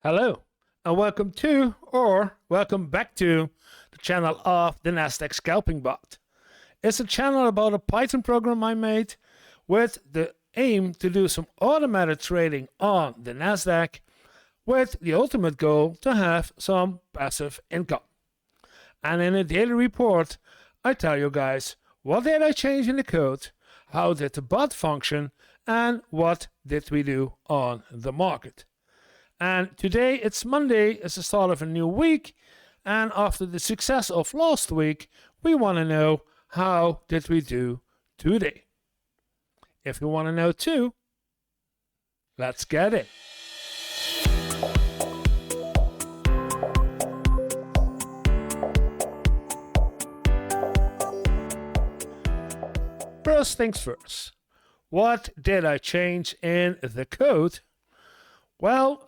Hello, and welcome to, or welcome back to, the channel of the Nasdaq Scalping Bot. It's a channel about a Python program I made with the aim to do some automated trading on the Nasdaq with the ultimate goal to have some passive income. And in a daily report, I tell you guys, what did I change in the code, how did the bot function, and what did we do on the market. And today it's Monday, it's the start of a new week, and after the success of last week, we want to know how did we do today. If you want to know too, let's get it. First things first, what did I change in the code? Well,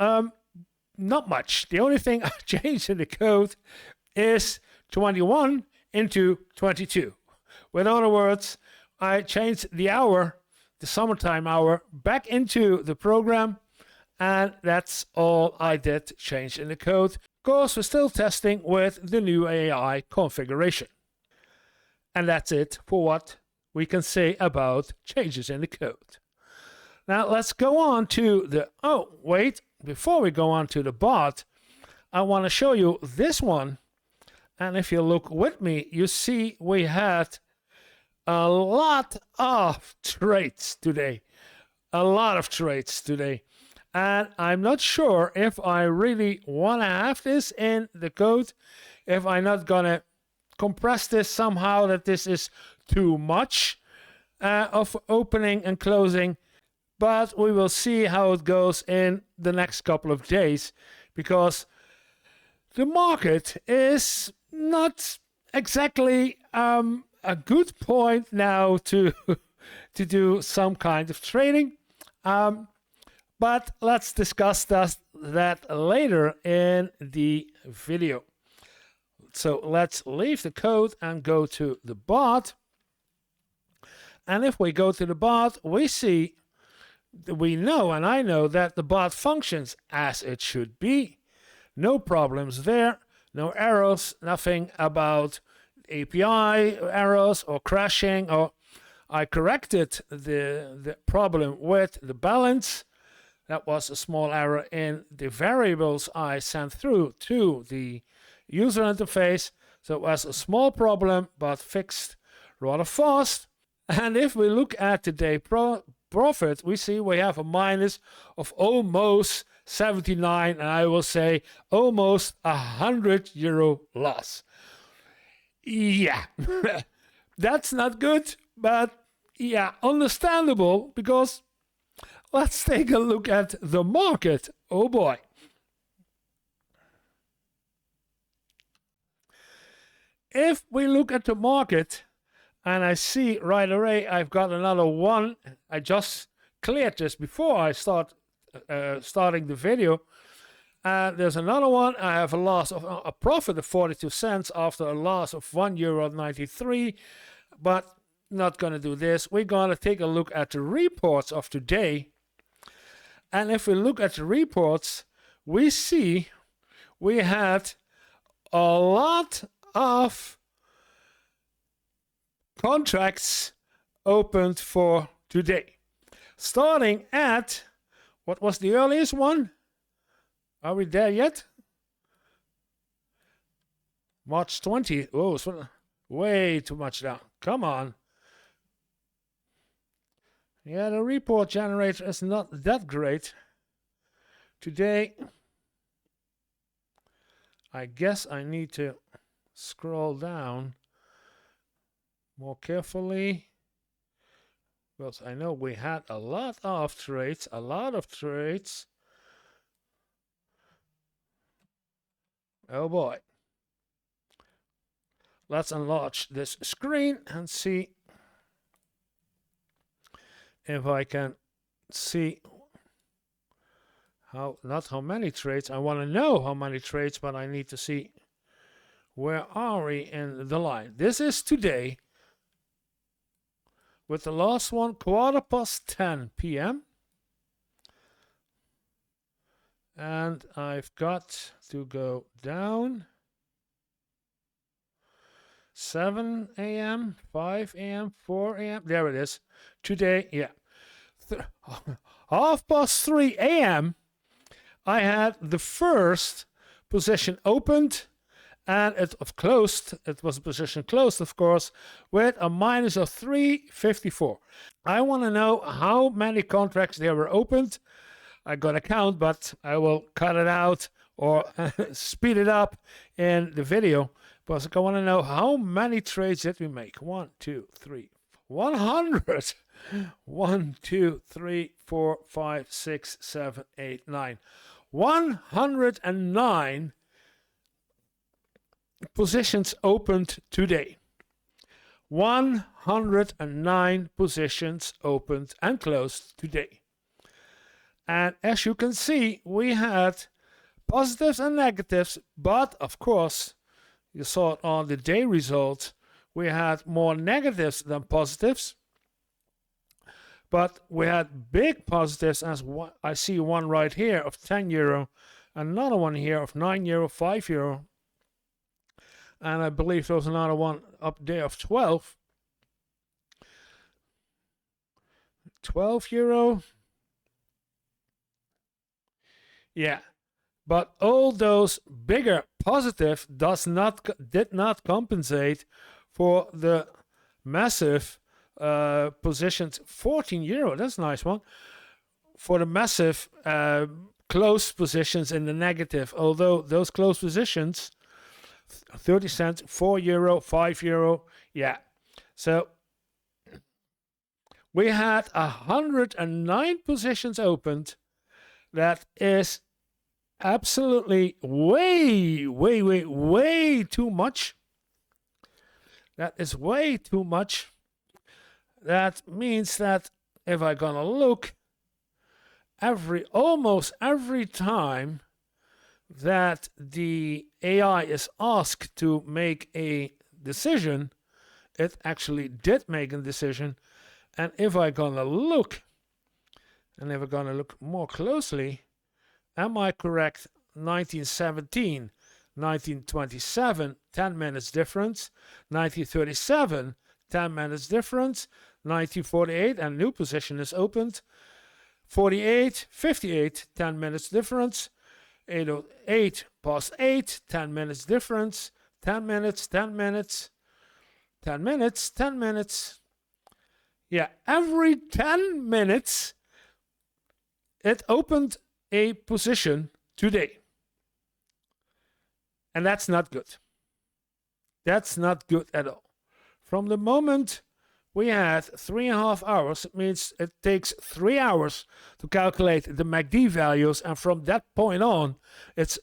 not much. The only thing I changed in the code is 21 into 22. In other words, I changed the hour, the summertime hour, back into the program, and that's all I did change in the code. Of course, we're still testing with the new AI configuration. And that's it for what we can say about changes in the code. Now let's go on to the, before we go on to the bot, I want to show you this one. And if you look with me, you see we had a lot of trades today. And I'm not sure if I really want to have this in the code, if I'm not going to compress this somehow, that this is too much of opening and closing. But we will see how it goes in the next couple of days, because the market is not exactly a good point now to do some kind of trading. But let's discuss that later in the video. So let's leave the code and go to the bot. And if we go to the bot, we know, and I know, that the bot functions as it should be. No problems there, no errors, nothing about API errors or crashing. Or I corrected the problem with the balance. That was a small error in the variables I sent through to the user interface. So it was a small problem, but fixed rather fast. And if we look at the day profit, we see we have a minus of almost 79, and I will say almost €100 loss. Yeah, that's not good, but yeah, understandable, because let's take a look at the market. Oh boy. If we look at the market, and I see right away I've got another one. I just cleared this before I starting the video. There's another one. I have a profit of 42 cents after a loss of €1.93. But not going to do this. We're going to take a look at the reports of today. And if we look at the reports, we see we had a lot of contracts opened for today. Starting at, what was the earliest one? Are we there yet? March 20. Oh, it's way too much down. Come on. Yeah, the report generator is not that great. Today, I guess I need to scroll down more carefully, because I know we had a lot of trades. Oh boy. Let's enlarge this screen and see if I can see not how many trades. I want to know how many trades, but I need to see where are we in the line. This is today, with the last one 10:15 p.m. And I've got to go down. 7 a.m., 5 a.m., 4 a.m. There it is. Today, yeah. 3:30 a.m., I had the first position opened, and it closed. It was a position closed, of course, with a minus of 354. I want to know how many contracts there were opened. I got a count, but I will cut it out or speed it up in the video, because I want to know how many trades did we make. 1, 2, 3, 100. 1, 2, 3, 4, 5, 6, 7, 8, 9. 109 positions opened today. 109 positions opened and closed today. And as you can see, we had positives and negatives, but of course, you saw it on the day result, we had more negatives than positives. But we had big positives, as I see one right here of 10 euro, another one here of 9 euro, 5 euro, and I believe there was another one up there of 12 euro. Yeah, but all those bigger positive did not compensate for the massive positions. 14 euro, that's a nice one, for the massive close positions in the negative. Although those close positions, 30 cents, 4 euro, 5 euro, yeah. So we had 109 positions opened. That is absolutely way too much. That is way too much. That means that if I'm gonna look almost every time that the AI is asked to make a decision, it actually did make a decision. And if I'm gonna look, and if I'm gonna look more closely, am I correct? 1917, 1927, 10 minutes difference. 1937, 10 minutes difference. 1948, and new position is opened. 48, 58, 10 minutes difference. 808 past 8, 10 minutes difference. 10 minutes, 10 minutes, 10 minutes, 10 minutes. Yeah, every 10 minutes it opened a position today. And that's not good. That's not good at all. From the moment we had 3.5 hours, it means it takes 3 hours to calculate the MACD values, and from that point on, it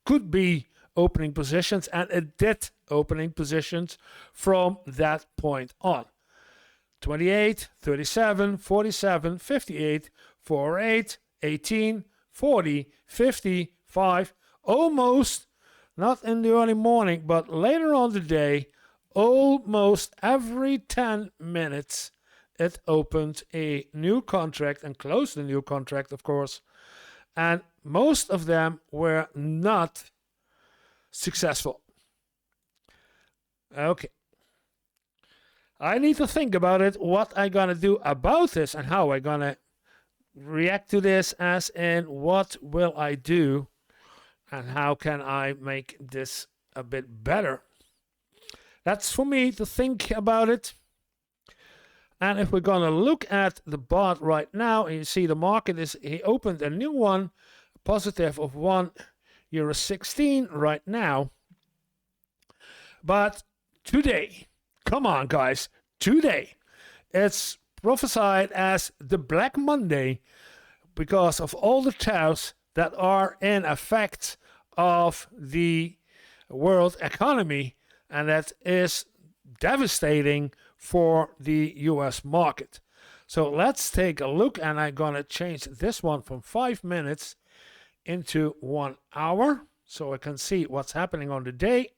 could be opening positions, and it did opening positions from that point on. 28, 37, 47, 58, 48, 18, 40, 50, 5, almost, not in the early morning, but later on the day, almost every 10 minutes, it opened a new contract and closed a new contract, of course. And most of them were not successful. Okay. I need to think about it, what I'm going to do about this and how I'm going to react to this, as in what will I do and how can I make this a bit better. That's for me to think about it. And if we're going to look at the bot right now, and you see the market he opened a new one, positive of €1.16 right now. But today, come on guys, today, it's prophesied as the Black Monday because of all the tariffs that are in effect of the world economy, and that is devastating for the US market. So let's take a look, and I'm going to change this one from 5 minutes into 1 hour so I can see what's happening on the day.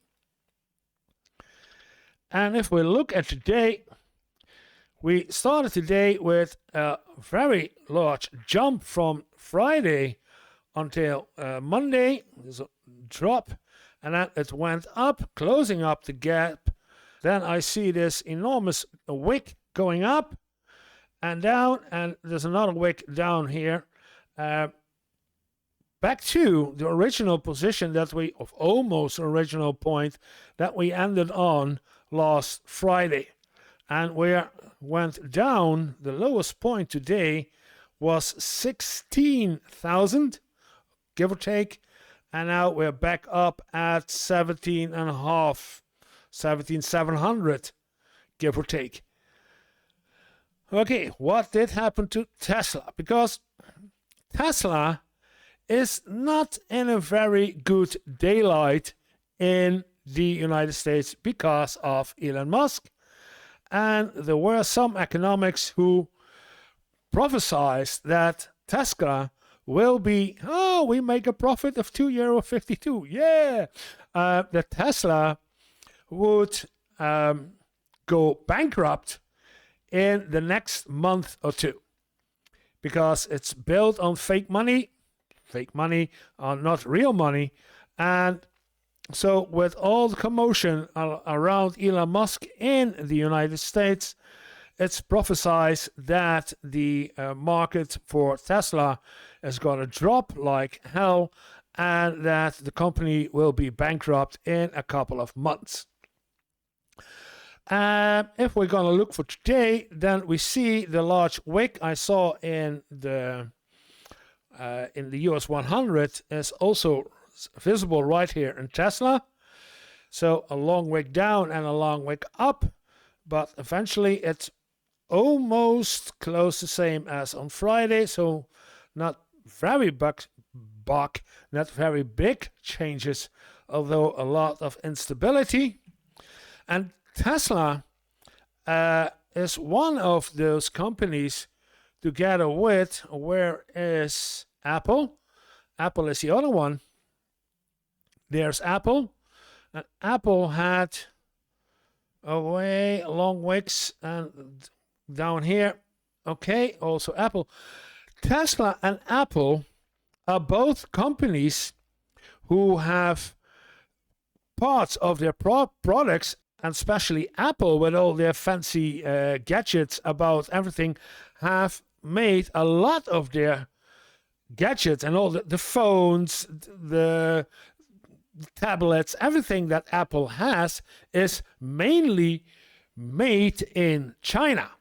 And if we look at today, we started today with a very large jump from Friday until Monday. There's a drop, and then it went up, closing up the gap. Then I see this enormous wick going up and down, and there's another wick down here. Back to the original position of almost original point that we ended on last Friday. And we went down, the lowest point today was 16,000, give or take. And now we're back up at 17,700, give or take. Okay, what did happen to Tesla? Because Tesla is not in a very good daylight in the United States because of Elon Musk. And there were some economics who prophesied that Tesla will be, we make a profit of €2.52. Yeah! That Tesla would go bankrupt in the next month or two because it's built on fake money, not real money. And so with all the commotion around Elon Musk in the United States, it's prophesied that the market for Tesla is going to drop like hell and that the company will be bankrupt in a couple of months. If we're going to look for today, then we see the large wick I saw in the US 100 is also visible right here in Tesla. So a long wick down and a long wick up, but eventually it's almost close the same as on Friday. So not very not very big changes, although a lot of instability. And Tesla is one of those companies together with, where is Apple? Apple is the other one. There's Apple. And Apple had away long wicks and down here. Okay, also Apple. Tesla and Apple are both companies who have parts of their products, and especially Apple with all their fancy gadgets about everything, have made a lot of their gadgets and all the phones, the tablets, everything that Apple has is mainly made in China.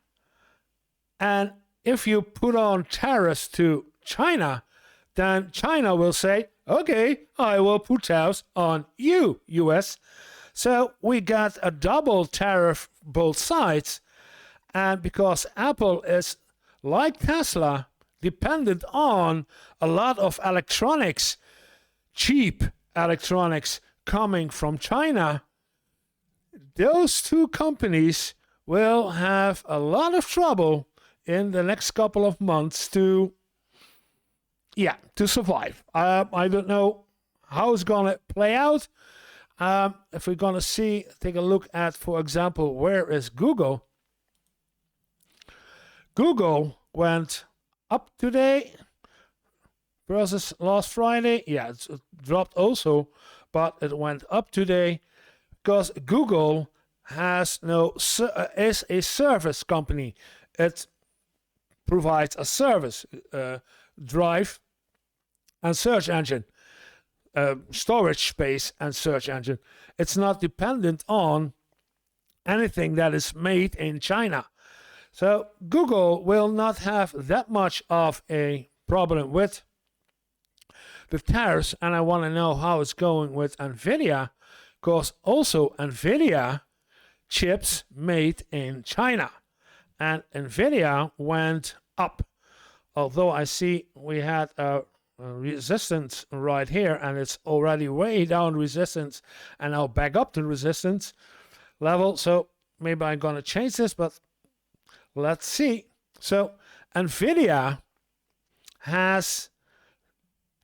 And if you put on tariffs to China, then China will say, okay, I will put tariffs on you, US. So we got a double tariff both sides. And because Apple is, like Tesla, dependent on a lot of electronics, cheap electronics coming from China, those two companies will have a lot of trouble in the next couple of months to survive. I don't know how it's going to play out. If we're going to take a look at, for example, where is Google? Google went up today versus last Friday. Yeah, it dropped also, but it went up today because Google is a service company. It provides a service, drive and search engine, storage space and search engine. It's not dependent on anything that is made in China. So Google will not have that much of a problem with the tariffs, and I want to know how it's going with NVIDIA, because also NVIDIA chips made in China, and NVIDIA went up. Although I see we had a resistance right here, and it's already way down resistance, and now back up to resistance level. So maybe I'm going to change this, but let's see. So NVIDIA has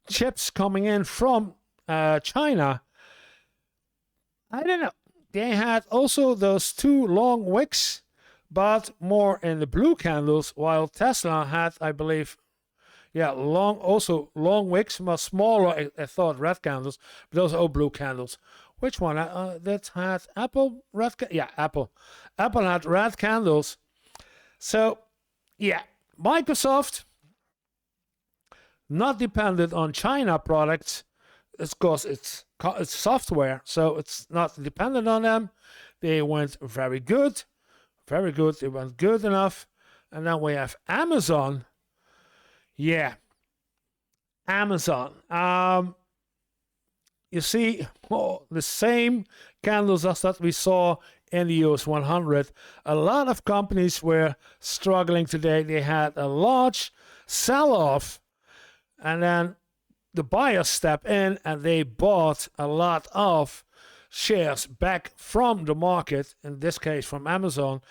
chips coming in from China. I don't know. They had also those two long wicks, but more in the blue candles, while Tesla had, I believe, Yeah, long, also long wicks, much smaller. I thought red candles, but those are all blue candles. Which one? That had Apple red. Yeah, Apple. Apple had red candles. So, yeah, Microsoft not dependent on China products. It's because it's software, so it's not dependent on them. They went very good, very good. They went good enough, and then we have Amazon. Yeah, Amazon. You see, the same candles as that we saw in the US 100. A lot of companies were struggling today. They had a large sell-off, and then the buyers step in and they bought a lot of shares back from the market, in this case from Amazon.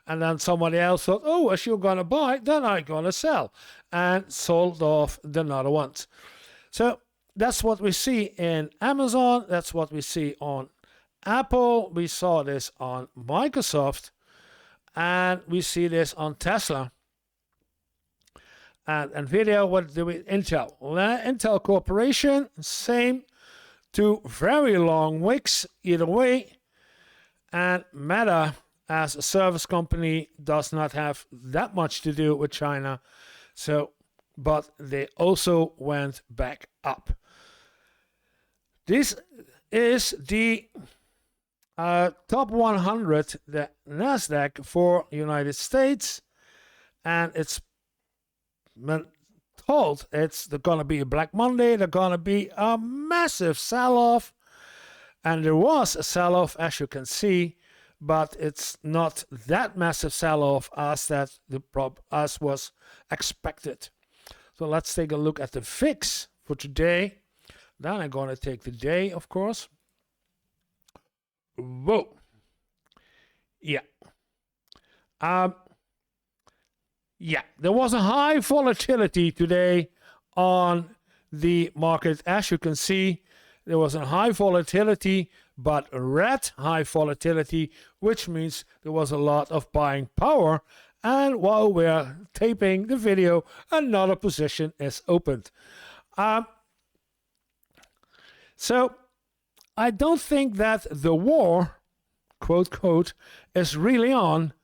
And then somebody else thought, oh, as you're going to buy, then I'm going to sell, and sold off the other ones. So that's what we see in Amazon. That's what we see on Apple. We saw this on Microsoft, and we see this on Tesla. And NVIDIA, what do we? Intel. Intel Corporation, same. Two very long wicks either way. And Meta, as a service company, does not have that much to do with China. So, but they also went back up. This is the top 100, the Nasdaq for United States, and it's been told it's gonna be a Black Monday. There's gonna be a massive sell-off, and there was a sell-off, as you can see, but it's not that massive sell-off as was expected. So let's take a look at the VIX for today. Then I'm gonna take the day, of course. Whoa. Yeah. Yeah, there was a high volatility today on the market. As you can see, there was a high volatility, but red high volatility, which means there was a lot of buying power. And while we're taping the video, another position is opened. So I don't think that the war, quote, quote, is really on,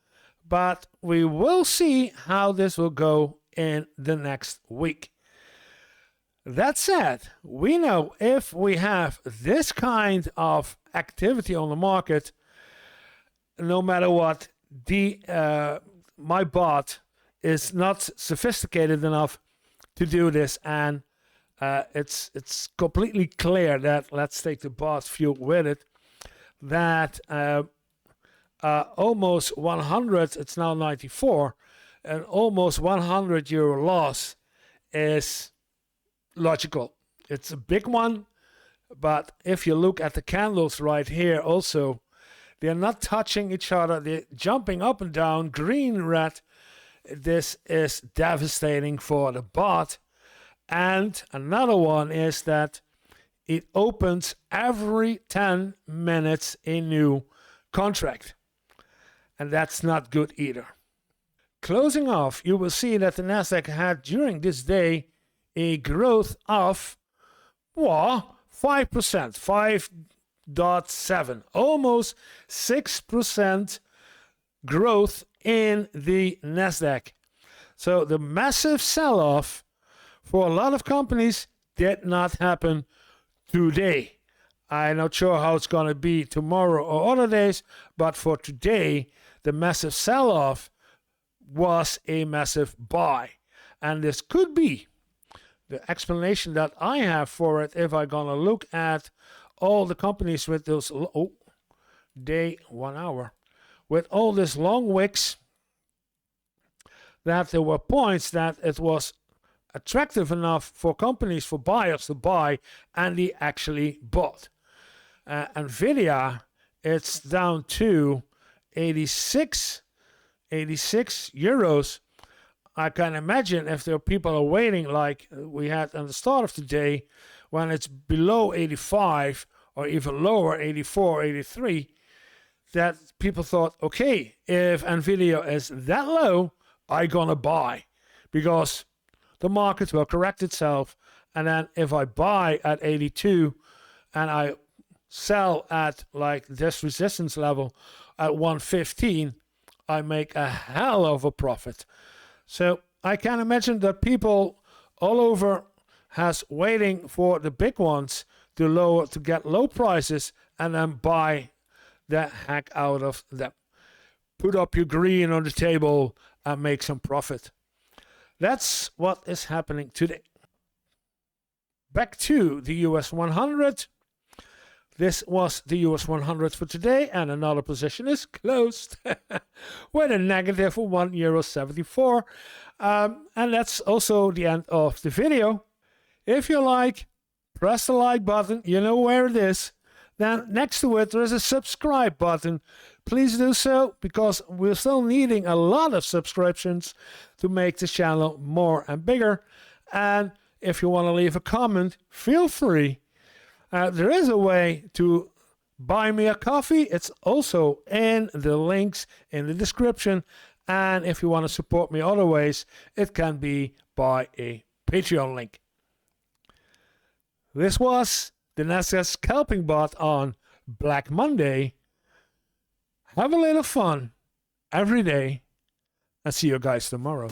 but we will see how this will go in the next week. That said, we know if we have this kind of activity on the market, no matter what, my bot is not sophisticated enough to do this, and it's completely clear that, let's take the bot view with it, that almost 100, it's now 94, and almost 100 euro loss is logical. It's a big one, but if you look at the candles right here also, they're not touching each other. They're jumping up and down, green, red. This is devastating for the bot. And another one is that it opens every 10 minutes a new contract. And that's not good either. Closing off, you will see that the Nasdaq had during this day a growth of 5%, 5.7, almost 6% growth in the Nasdaq. So the massive sell-off for a lot of companies did not happen today. I'm not sure how it's going to be tomorrow or other days, but for today, the massive sell-off was a massive buy. And this could be the explanation that I have for it if I'm going to look at all the companies with those day 1 hour, with all these long wicks, that there were points that it was attractive enough for companies, for buyers to buy, and they actually bought. NVIDIA, it's down to 86 euros. I can imagine if there are people are waiting like we had at the start of the day, when it's below 85 or even lower, 84, 83, that people thought, okay, if NVIDIA is that low, I'm gonna buy, because the market will correct itself. And then if I buy at 82 and I sell at like this resistance level at 115, I make a hell of a profit. So I can imagine that people all over has waiting for the big ones to get low prices and then buy the heck out of them. Put up your green on the table and make some profit. That's what is happening today. Back to the US 100. This was the US 100 for today, and another position is closed with a negative of €1.74. And that's also the end of the video. If you like, press the like button. You know where it is. Then next to it, there is a subscribe button. Please do so, because we're still needing a lot of subscriptions to make this channel more and bigger. And if you want to leave a comment, feel free. There is a way to buy me a coffee. It's also in the links in the description. And if you want to support me other ways, it can be by a Patreon link. This was the Nasdaq scalping bot on Black Monday. Have a little fun every day, and see you guys tomorrow.